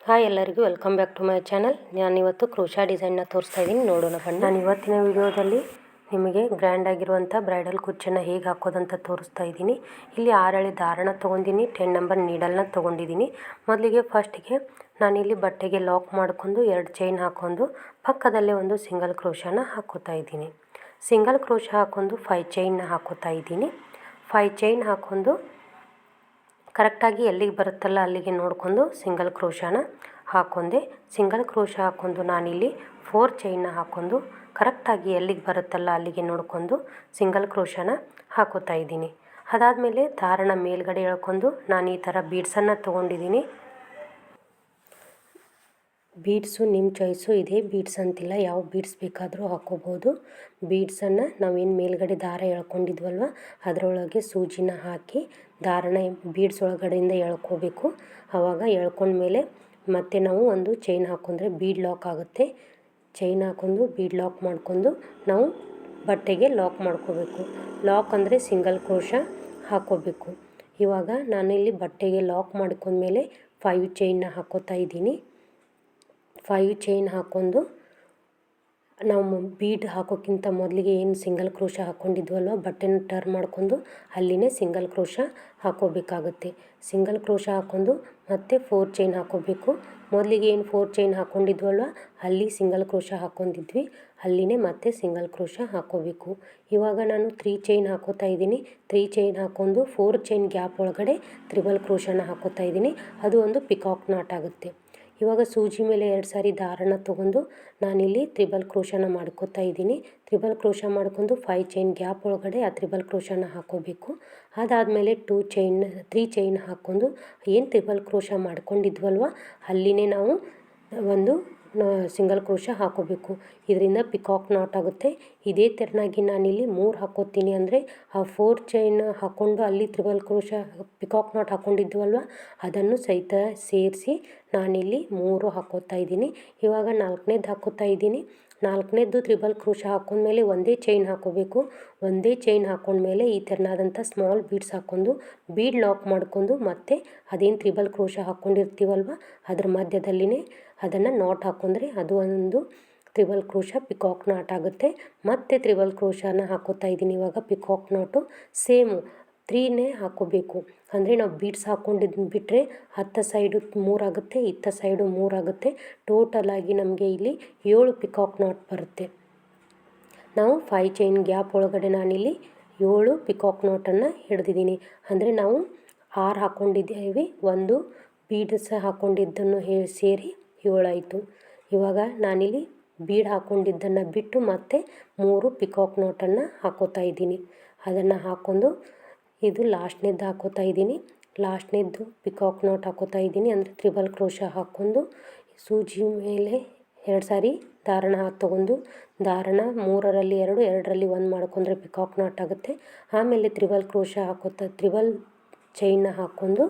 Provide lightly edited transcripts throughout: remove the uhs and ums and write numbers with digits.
Hi ಎಲ್ಲರಿಗೂ welcome back to my channel. ನಾನಿವತ್ತು crochet ಡಿಸೈನ್ನ ತೋರಿಸ್ತಾ ಇದ್ದೀನಿ, ನೋಡೋಣ ಬನ್ನಿ. ನಾನು ಇವತ್ತಿನ ವಿಡಿಯೋದಲ್ಲಿ ನಿಮಗೆ ಗ್ರ್ಯಾಂಡ್ ಆಗಿರುವಂಥ ಬ್ರೈಡಲ್ ಕುಚ್ಚನ್ನು ಹೇಗೆ ಹಾಕೋದಂತ ತೋರಿಸ್ತಾ ಇದ್ದೀನಿ. ಇಲ್ಲಿ 6 ಎಳೆ ದಾರಣ ತೊಗೊಂಡಿನಿ, 10 ನಂಬರ್ ನೀಡಲ್ನ ತೊಗೊಂಡಿದ್ದೀನಿ. ಮೊದಲಿಗೆ ಫಸ್ಟಿಗೆ ನಾನಿಲ್ಲಿ ಬಟ್ಟೆಗೆ ಲಾಕ್ ಮಾಡ್ಕೊಂಡು 2 ಚೈನ್ ಹಾಕ್ಕೊಂಡು ಪಕ್ಕದಲ್ಲೇ ಒಂದು ಸಿಂಗಲ್ ಕ್ರೋಶಾನ ಹಾಕೋತಾ ಇದ್ದೀನಿ. ಸಿಂಗಲ್ ಕ್ರೋಶಾ ಹಾಕ್ಕೊಂಡು 5 ಚೈನ್ನ ಹಾಕೋತಾ ಇದ್ದೀನಿ. 5 ಚೈನ್ ಹಾಕ್ಕೊಂಡು ಕರೆಕ್ಟಾಗಿ ಎಲ್ಲಿಗೆ ಬರುತ್ತಲ್ಲ ಅಲ್ಲಿಗೆ ನೋಡಿಕೊಂಡು ಸಿಂಗಲ್ ಕ್ರೋಶಾನ ಹಾಕ್ಕೊಂಡೆ. ಸಿಂಗಲ್ ಕ್ರೋಶಾ ಹಾಕ್ಕೊಂಡು ನಾನಿಲ್ಲಿ 4 ಚೈನ್ನ ಹಾಕ್ಕೊಂಡು ಕರೆಕ್ಟಾಗಿ ಎಲ್ಲಿಗೆ ಬರುತ್ತಲ್ಲ ಅಲ್ಲಿಗೆ ನೋಡಿಕೊಂಡು ಸಿಂಗಲ್ ಕ್ರೋಶಾನ ಹಾಕೋತಾ ಇದ್ದೀನಿ. ಅದಾದಮೇಲೆ ದಾರಣ ಮೇಲ್ಗಡೆ ಎಳ್ಕೊಂಡು ನಾನು ಈ ಥರ ಬೀಡ್ಸನ್ನು ತೊಗೊಂಡಿದ್ದೀನಿ. ಬೀಡ್ಸು ನಿಮ್ಮ ಚಾಯ್ಸು ಇದೆ, ಬೀಡ್ಸ್ ಅಂತಿಲ್ಲ, ಯಾವ ಬೀಡ್ಸ್ ಬೇಕಾದರೂ ಹಾಕ್ಕೋಬೋದು. ಬೀಡ್ಸನ್ನು ನಾವೇನು ಮೇಲ್ಗಡೆ ದಾರ ಎಳ್ಕೊಂಡಿದ್ವಲ್ವ ಅದರೊಳಗೆ ಸೂಜಿನ ಹಾಕಿ ದಾರಣ ಬೀಡ್ಸ್ ಒಳಗಡೆಯಿಂದ ಎಳ್ಕೋಬೇಕು. ಆವಾಗ ಎಳ್ಕೊಂಡ್ಮೇಲೆ ಮತ್ತೆ ನಾವು ಒಂದು ಚೈನ್ ಹಾಕ್ಕೊಂಡ್ರೆ ಬೀಡ್ ಲಾಕ್ ಆಗುತ್ತೆ. ಚೈನ್ ಹಾಕ್ಕೊಂಡು ಬೀಡ್ ಲಾಕ್ ಮಾಡ್ಕೊಂಡು ನಾವು ಬಟ್ಟೆಗೆ ಲಾಕ್ ಮಾಡ್ಕೋಬೇಕು. ಲಾಕ್ ಅಂದರೆ ಸಿಂಗಲ್ ಕ್ರೋಶಾ ಹಾಕ್ಕೋಬೇಕು. ಇವಾಗ ನಾನು ಇಲ್ಲಿ ಬಟ್ಟೆಗೆ ಲಾಕ್ ಮಾಡ್ಕೊಂಡ್ಮೇಲೆ 5 ಚೈನ್ನ ಹಾಕ್ಕೋತಾ ಇದ್ದೀನಿ. 5 ಚೈನ್ ಹಾಕ್ಕೊಂಡು ನಾವು ಬೀಡ್ ಹಾಕೋಕ್ಕಿಂತ ಮೊದಲಿಗೆ ಏನು ಸಿಂಗಲ್ ಕ್ರೋಶಾ ಹಾಕ್ಕೊಂಡಿದ್ವಲ್ವ ಬಟ್ಟೆನ ಟರ್ನ್ ಮಾಡ್ಕೊಂಡು ಅಲ್ಲಿನೇ ಸಿಂಗಲ್ ಕ್ರೋಶಾ ಹಾಕ್ಕೋಬೇಕಾಗುತ್ತೆ. ಸಿಂಗಲ್ ಕ್ರೋಶಾ ಹಾಕ್ಕೊಂಡು ಮತ್ತೆ 4 ಚೈನ್ ಹಾಕ್ಕೋಬೇಕು. ಮೊದಲಿಗೆ ಏನು 4 ಚೈನ್ ಹಾಕ್ಕೊಂಡಿದ್ವಲ್ವ ಅಲ್ಲಿ ಸಿಂಗಲ್ ಕ್ರೋಶಾ ಹಾಕ್ಕೊಂಡಿದ್ವಿ, ಅಲ್ಲಿನೇ ಮತ್ತೆ ಸಿಂಗಲ್ ಕ್ರೋಶಾ ಹಾಕ್ಕೋಬೇಕು. ಇವಾಗ ನಾನು 3 ಚೈನ್ ಹಾಕೋತಾ ಇದ್ದೀನಿ. 3 ಚೈನ್ ಹಾಕ್ಕೊಂಡು 4 ಚೈನ್ ಗ್ಯಾಪ್ ಒಳಗಡೆ ತ್ರಿಬಲ್ ಕ್ರೋಶಾನ ಹಾಕೋತಾ ಇದ್ದೀನಿ. ಅದು ಒಂದು ಪಿಕಾಕ್ ನಾಟ್ ಆಗುತ್ತೆ. ಇವಾಗ ಸೂಜಿ ಮೇಲೆ 2 ಸಾರಿ ದಾರನ ತೊಗೊಂಡು ನಾನಿಲ್ಲಿ ತ್ರಿಬಲ್ ಕ್ರೋಶಾನ ಮಾಡ್ಕೋತಾ ಇದ್ದೀನಿ. ತ್ರಿಬಲ್ ಕ್ರೋಶಾ ಮಾಡ್ಕೊಂಡು 5 ಚೈನ್ ಗ್ಯಾಪ್ ಒಳಗಡೆ ಆ ತ್ರಿಬಲ್ ಕ್ರೋಶಾನ ಹಾಕ್ಕೋಬೇಕು. ಅದಾದಮೇಲೆ 3 ಚೈನ್ ಹಾಕ್ಕೊಂಡು ಏನು ತ್ರಿಬಲ್ ಕ್ರೋಶಾ ಮಾಡ್ಕೊಂಡಿದ್ವಲ್ವ ಅಲ್ಲಿನೇ ನಾವು ಒಂದು ಸಿಂಗಲ್ ಕ್ರೋಶಾ ಹಾಕ್ಕೋಬೇಕು. ಇದರಿಂದ ಪಿಕಾಕ್ ನಾಟ್ ಆಗುತ್ತೆ. ಇದೇ ತೆರನಾಗಿ ನಾನಿಲ್ಲಿ 3 ಹಾಕ್ಕೋತೀನಿ. ಅಂದರೆ ಆ 4 ಚೈನ್ ಹಾಕ್ಕೊಂಡು ಅಲ್ಲಿ ತ್ರಿಬಲ್ ಕ್ರೋಶಾ ಪಿಕಾಕ್ ನಾಟ್ ಹಾಕ್ಕೊಂಡಿದ್ವಲ್ವ ಅದನ್ನು ಸಹಿತ ಸೇರಿಸಿ ನಾನಿಲ್ಲಿ 3 ಹಾಕ್ಕೋತಾ ಇದ್ದೀನಿ. ಇವಾಗ 4ನೇದು ಹಾಕ್ಕೋತಾ ಇದ್ದೀನಿ. 4ನೇದು ತ್ರಿಬಲ್ ಕ್ರೋಶಾ ಹಾಕ್ಕೊಂಡ್ಮೇಲೆ ಒಂದೇ ಚೈನ್ ಹಾಕ್ಕೋಬೇಕು. ಒಂದೇ ಚೈನ್ ಹಾಕ್ಕೊಂಡ್ಮೇಲೆ ಈ ಥರನಾದಂಥ ಸ್ಮಾಲ್ ಬೀಡ್ಸ್ ಹಾಕ್ಕೊಂಡು ಬೀಡ್ ಲಾಕ್ ಮಾಡ್ಕೊಂಡು ಮತ್ತೆ ಅದೇನು ತ್ರಿಬಲ್ ಕ್ರೋಶಾ ಹಾಕ್ಕೊಂಡಿರ್ತೀವಲ್ವ ಅದ್ರ ಮಧ್ಯದಲ್ಲಿನೇ ಅದನ್ನು ನಾಟ್ ಹಾಕ್ಕೊಂಡ್ರೆ ಅದು ಒಂದು ತ್ರಿಬಲ್ ಕ್ರೋಶಾ ಪಿಕಾಕ್ ನಾಟ್ ಆಗುತ್ತೆ. ಮತ್ತೆ ತ್ರಿಬಲ್ ಕ್ರೋಶಾನ ಹಾಕೋತಾ ಇದ್ದೀನಿ. ಇವಾಗ ಪಿಕಾಕ್ ನಾಟು ಸೇಮು 3ನೇ ಹಾಕ್ಕೋಬೇಕು. ಅಂದರೆ ನಾವು ಬೀಡ್ಸ್ ಹಾಕ್ಕೊಂಡಿದ್ದು ಬಿಟ್ಟರೆ ಹತ್ತ ಸೈಡು 3 ಆಗುತ್ತೆ, ಇತ್ತ ಸೈಡು 3 ಆಗುತ್ತೆ. ಟೋಟಲಾಗಿ ನಮಗೆ ಇಲ್ಲಿ 7 ಪಿಕಾಕ್ ನಾಟ್ ಬರುತ್ತೆ. ನಾವು 5 ಚೈನ್ ಗ್ಯಾಪ್ ಒಳಗಡೆ ನಾನಿಲ್ಲಿ 7 ಪಿಕಾಕ್ ನಾಟನ್ನು ಹಿಡ್ದಿದ್ದೀನಿ. ಅಂದರೆ ನಾವು 6 ಹಾಕ್ಕೊಂಡಿದ್ದೀವಿ, ಒಂದು ಬೀಡ್ಸ್ ಹಾಕ್ಕೊಂಡಿದ್ದನ್ನು ಸೇರಿ 7 ಆಯಿತು. ಇವಾಗ ನಾನಿಲ್ಲಿ ಬೀಡ್ ಹಾಕ್ಕೊಂಡಿದ್ದನ್ನು ಬಿಟ್ಟು ಮತ್ತೆ 3 ಪಿಕಾಕ್ ನಾಟನ್ನು ಹಾಕೋತಾ ಇದ್ದೀನಿ. ಅದನ್ನು ಹಾಕ್ಕೊಂಡು ಇದು ಲಾಸ್ಟ್ನೇದ್ದು ಹಾಕೋತಾ ಇದ್ದೀನಿ. ಲಾಸ್ಟ್ನೇದ್ದು ಪಿಕಾಕ್ ನಾಟ್ ಹಾಕೋತಾ ಇದ್ದೀನಿ. ಅಂದರೆ ತ್ರಿಬಲ್ ಕ್ರೋಶಾ ಹಾಕ್ಕೊಂಡು ಸೂಜಿ ಮೇಲೆ 2 ಸಾರಿ ದಾರಣ ತೊಗೊಂಡು ದಾರಣ 3ರಲ್ಲಿ 2, 2ರಲ್ಲಿ 1 ಮಾಡ್ಕೊಂಡ್ರೆ ಪಿಕಾಕ್ ನಾಟ್ ಆಗುತ್ತೆ. ಆಮೇಲೆ ತ್ರಿಬಲ್ ಕ್ರೋಶಾ ತ್ರಿಬಲ್ ಚೈನ್ನ ಹಾಕ್ಕೊಂಡು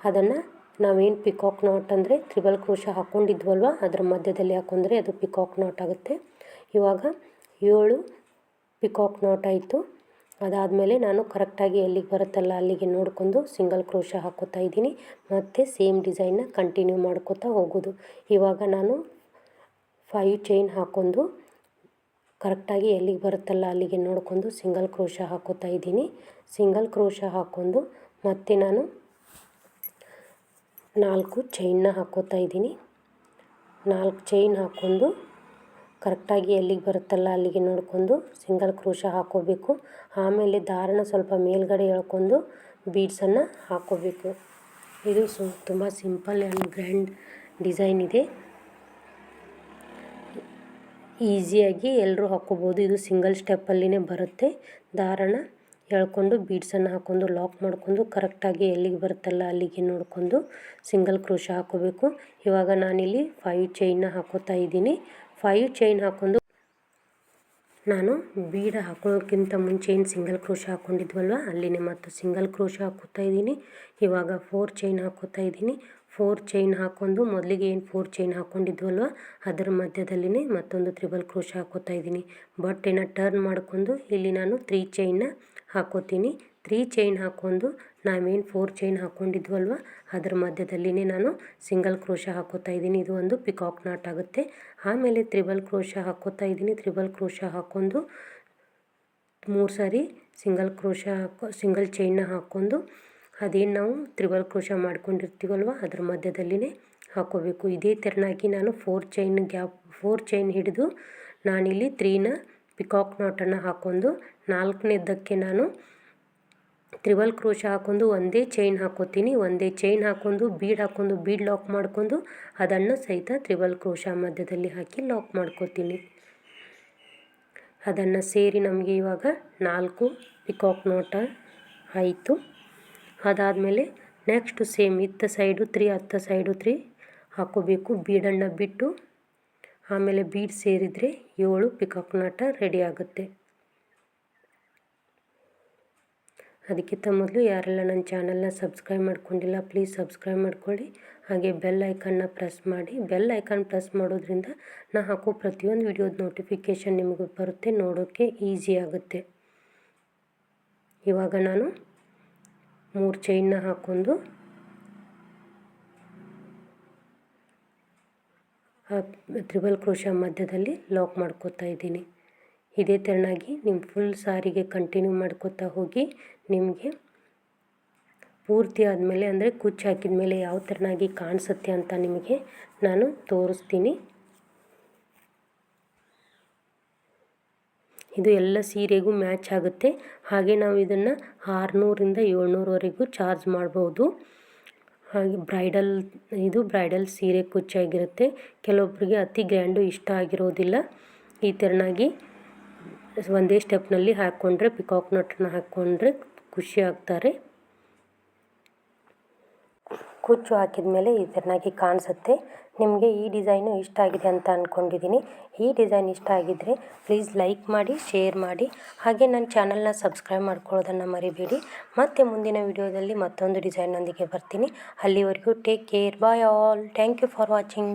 ಅದನ್ನು ನಾವೇನು ಪಿಕಾಕ್ ನಾಟ್ ಅಂದರೆ ತ್ರಿಬಲ್ ಕ್ರೋಶಾ ಹಾಕ್ಕೊಂಡಿದ್ವಲ್ವ ಅದ್ರ ಮಧ್ಯದಲ್ಲಿ ಹಾಕ್ಕೊಂಡ್ರೆ ಅದು ಪಿಕಾಕ್ ನಾಟ್ ಆಗುತ್ತೆ. ಇವಾಗ 7 ಪಿಕಾಕ್ ನಾಟ್ ಆಯಿತು. ಅದಾದಮೇಲೆ ನಾನು ಕರೆಕ್ಟಾಗಿ ಎಲ್ಲಿಗೆ ಬರುತ್ತಲ್ಲ ಅಲ್ಲಿಗೆ ನೋಡಿಕೊಂಡು ಸಿಂಗಲ್ ಕ್ರೋಶಾ ಹಾಕ್ಕೋತಾ ಇದ್ದೀನಿ. ಮತ್ತು ಸೇಮ್ ಡಿಸೈನ್ನ ಕಂಟಿನ್ಯೂ ಮಾಡ್ಕೋತಾ ಹೋಗೋದು. ಇವಾಗ ನಾನು 5 ಚೈನ್ ಹಾಕ್ಕೊಂಡು ಕರೆಕ್ಟಾಗಿ ಎಲ್ಲಿಗೆ ಬರುತ್ತಲ್ಲ ಅಲ್ಲಿಗೆ ನೋಡಿಕೊಂಡು ಸಿಂಗಲ್ ಕ್ರೋಶಾ ಹಾಕ್ಕೋತಾ ಇದ್ದೀನಿ. ಸಿಂಗಲ್ ಕ್ರೋಶಾ ಹಾಕ್ಕೊಂಡು ಮತ್ತೆ ನಾನು 4 ಚೈನ್ನ ಹಾಕ್ಕೋತಾ ಇದ್ದೀನಿ. 4 ಚೈನ್ ಹಾಕ್ಕೊಂಡು ಕರೆಕ್ಟಾಗಿ ಎಲ್ಲಿಗೆ ಬರುತ್ತಲ್ಲ ಅಲ್ಲಿಗೆ ನೋಡಿಕೊಂಡು ಸಿಂಗಲ್ ಕ್ರೋಶಾ ಹಾಕ್ಕೋಬೇಕು. ಆಮೇಲೆ ದಾರಣ ಸ್ವಲ್ಪ ಮೇಲ್ಗಡೆ ಎಳ್ಕೊಂಡು ಬೀಡ್ಸನ್ನು ಹಾಕ್ಕೋಬೇಕು. ಇದು ತುಂಬ ಸಿಂಪಲ್ ಆ್ಯಂಡ್ ಗ್ರ್ಯಾಂಡ್ ಡಿಸೈನ್ ಇದೆ. ಈಸಿಯಾಗಿ ಎಲ್ಲರೂ ಹಾಕ್ಕೋಬೋದು. ಇದು ಸಿಂಗಲ್ ಸ್ಟೆಪ್ಪಲ್ಲಿನೇ ಬರುತ್ತೆ. ದಾರಣ ಎಳ್ಕೊಂಡು ಬೀಡ್ಸನ್ನು ಹಾಕ್ಕೊಂಡು ಲಾಕ್ ಮಾಡ್ಕೊಂಡು ಕರೆಕ್ಟಾಗಿ ಎಲ್ಲಿಗೆ ಬರುತ್ತಲ್ಲ ಅಲ್ಲಿಗೆ ನೋಡಿಕೊಂಡು ಸಿಂಗಲ್ ಕ್ರೋಶಾ ಹಾಕ್ಕೋಬೇಕು. ಇವಾಗ ನಾನಿಲ್ಲಿ 5 ಚೈನ್ನ ಹಾಕ್ಕೋತಾ ಇದ್ದೀನಿ. 5 ಚೈನ್ ಹಾಕ್ಕೊಂಡು ನಾನು ಬೀಡ್ ಹಾಕೊಳ್ಳೋಕ್ಕಿಂತ ಮುಂಚೆ ಏನು ಸಿಂಗಲ್ ಕ್ರೋಶಾ ಹಾಕ್ಕೊಂಡಿದ್ವಲ್ವ ಅಲ್ಲಿನೇ ಮತ್ತು ಸಿಂಗಲ್ ಕ್ರೋಶಾ ಹಾಕ್ಕೋತಾ ಇದ್ದೀನಿ. ಇವಾಗ 4 ಚೈನ್ ಹಾಕ್ಕೋತಾ ಇದ್ದೀನಿ. 4 ಚೈನ್ ಹಾಕ್ಕೊಂಡು ಮೊದಲಿಗೆ ಏನು 4 ಚೈನ್ ಹಾಕ್ಕೊಂಡಿದ್ವಲ್ವ ಅದರ ಮಧ್ಯದಲ್ಲಿನೇ ಮತ್ತೊಂದು ತ್ರಿಬಲ್ ಕ್ರೋಶಾ ಹಾಕ್ಕೋತಾ ಇದ್ದೀನಿ. ಬಟ್ಟೆನ ಟರ್ನ್ ಮಾಡ್ಕೊಂಡು ಇಲ್ಲಿ ನಾನು 3 ಚೈನ್ನ ಹಾಕ್ಕೋತೀನಿ. 3 ಚೈನ್ ಹಾಕ್ಕೊಂಡು ನಾವೇನು 4 ಚೈನ್ ಹಾಕ್ಕೊಂಡಿದ್ವಲ್ವ ಅದರ ಮಧ್ಯದಲ್ಲಿನೇ ನಾನು ಸಿಂಗಲ್ ಕ್ರೋಶ ಹಾಕೋತಾ ಇದ್ದೀನಿ. ಇದು ಒಂದು ಪಿಕಾಕ್ ನಾಟ್ ಆಗುತ್ತೆ. ಆಮೇಲೆ ತ್ರಿಬಲ್ ಕ್ರೋಶ ಹಾಕೋತಾ ಇದ್ದೀನಿ. ತ್ರಿಬಲ್ ಕ್ರೋಶ ಹಾಕ್ಕೊಂಡು 3 ಸಾರಿ ಸಿಂಗಲ್ ಚೈನ್ನ ಹಾಕ್ಕೊಂಡು ಅದೇನು ನಾವು ತ್ರಿಬಲ್ ಕ್ರೋಶ ಮಾಡ್ಕೊಂಡಿರ್ತೀವಲ್ವ ಅದ್ರ ಮಧ್ಯದಲ್ಲಿನೇ ಹಾಕೋಬೇಕು. ಇದೇ ತೆರನಾಗಿ ನಾನು 4 ಚೈನ್ ಹಿಡಿದು ನಾನಿಲ್ಲಿ 3ನ ಪಿಕಾಕ್ ನಾಟನ್ನು ಹಾಕ್ಕೊಂಡು 4ನೇದಕ್ಕೆ ನಾನು ತ್ರಿಬಲ್ ಕ್ರೋಶ ಹಾಕ್ಕೊಂಡು ಒಂದೇ ಚೈನ್ ಹಾಕೋತೀನಿ. ಒಂದೇ ಚೈನ್ ಹಾಕ್ಕೊಂಡು ಬೀಡ್ ಲಾಕ್ ಮಾಡ್ಕೊಂಡು ಅದನ್ನು ಸಹಿತ ತ್ರಿಬಲ್ ಕ್ರೋಶ ಮಧ್ಯದಲ್ಲಿ ಹಾಕಿ ಲಾಕ್ ಮಾಡ್ಕೋತೀನಿ. ಅದನ್ನು ಸೇರಿ ನಮಗೆ ಇವಾಗ 4 ಪಿಕಾಕ್ ನಾಟ ಆಯಿತು. ಅದಾದಮೇಲೆ ನೆಕ್ಸ್ಟ್ ಸೇಮ್ ಇತ್ತ ಸೈಡು 3 ಹತ್ತ ಸೈಡು 3 ಹಾಕೋಬೇಕು. ಬೀಡನ್ನು ಬಿಟ್ಟು ಆಮೇಲೆ ಬೀಡ್ ಸೇರಿದರೆ 7 ಪಿಕಾಕ್ ನಾಟ ರೆಡಿ ಆಗುತ್ತೆ. ಅದಕ್ಕಿಂತ ಮೊದಲು ಯಾರೆಲ್ಲ ನನ್ನ ಚಾನಲ್ನ ಸಬ್ಸ್ಕ್ರೈಬ್ ಮಾಡ್ಕೊಂಡಿಲ್ಲ ಪ್ಲೀಸ್ ಸಬ್ಸ್ಕ್ರೈಬ್ ಮಾಡ್ಕೊಳ್ಳಿ. ಹಾಗೆ ಬೆಲ್ ಐಕನ್ನ ಪ್ರೆಸ್ ಮಾಡಿ. ಬೆಲ್ ಐಕಾನ್ ಪ್ರೆಸ್ ಮಾಡೋದ್ರಿಂದ ನಾನು ಹಾಕೋ ಪ್ರತಿಯೊಂದು ವಿಡಿಯೋದ ನೋಟಿಫಿಕೇಷನ್ ನಿಮಗೆ ಬರುತ್ತೆ, ನೋಡೋಕ್ಕೆ ಈಸಿ ಆಗುತ್ತೆ. ಇವಾಗ ನಾನು 3 ಚೈನ್ನ ಹಾಕ್ಕೊಂಡು ತ್ರಿಬಲ್ ಕ್ರೋಶ ಮಧ್ಯದಲ್ಲಿ ಲಾಕ್ ಮಾಡ್ಕೋತಾ ಇದ್ದೀನಿ. ಇದೇ ತೆರನಾಗಿ ನಿಮ್ಮ ಫುಲ್ ಸಾರಿಗೆ ಕಂಟಿನ್ಯೂ ಮಾಡ್ಕೋತಾ ಹೋಗಿ. ನಿಮಗೆ ಪೂರ್ತಿ ಆದಮೇಲೆ ಅಂದರೆ ಕುಚ್ಚು ಹಾಕಿದ ಮೇಲೆ ಯಾವ ತೆರನಾಗಿ ಕಾಣಿಸುತ್ತೆ ಅಂತ ನಿಮಗೆ ನಾನು ತೋರಿಸ್ತೀನಿ. ಇದು ಎಲ್ಲ ಸೀರೆಗೂ ಮ್ಯಾಚ್ ಆಗುತ್ತೆ. ಹಾಗೆ ನಾವು ಇದನ್ನು 600ರಿಂದ 700ವರೆಗೂ ಚಾರ್ಜ್ ಮಾಡ್ಬೋದು. ಹಾಗೆ ಬ್ರೈಡಲ್ ಸೀರೆ ಕುಚ್ಚಾಗಿರುತ್ತೆ. ಕೆಲವೊಬ್ಬರಿಗೆ ಅತಿ ಗ್ರ್ಯಾಂಡು ಇಷ್ಟ ಆಗಿರೋದಿಲ್ಲ. ಈ ತೆರನಾಗಿ ಒಂದೇ ಸ್ಟೆಪ್ನಲ್ಲಿ ಹಾಕ್ಕೊಂಡ್ರೆ ಪಿಕಾಕ್ ನಾಟನ್ನು ಹಾಕ್ಕೊಂಡ್ರೆ ಖುಷಿ ಆಗ್ತಾರೆ. ಕುಚ್ಚು ಹಾಕಿದ ಮೇಲೆ ಈ ತೆರನಾಗಿ ಕಾಣಿಸುತ್ತೆ. ನಿಮಗೆ ಈ ಡಿಸೈನು ಇಷ್ಟ ಆಗಿದೆ ಅಂತ ಅಂದ್ಕೊಂಡಿದ್ದೀನಿ. ಈ ಡಿಸೈನ್ ಇಷ್ಟ ಆಗಿದ್ದರೆ ಪ್ಲೀಸ್ ಲೈಕ್ ಮಾಡಿ, ಶೇರ್ ಮಾಡಿ. ಹಾಗೆ ನನ್ನ ಚಾನಲ್ನ ಸಬ್ಸ್ಕ್ರೈಬ್ ಮಾಡ್ಕೊಳ್ಳೋದನ್ನು ಮರಿಬೇಡಿ. ಮತ್ತೆ ಮುಂದಿನ ವಿಡಿಯೋದಲ್ಲಿ ಮತ್ತೊಂದು ಡಿಸೈನ್ನೊಂದಿಗೆ ಬರ್ತೀನಿ. ಅಲ್ಲಿವರೆಗೂ take care, bye all. Thank you for watching.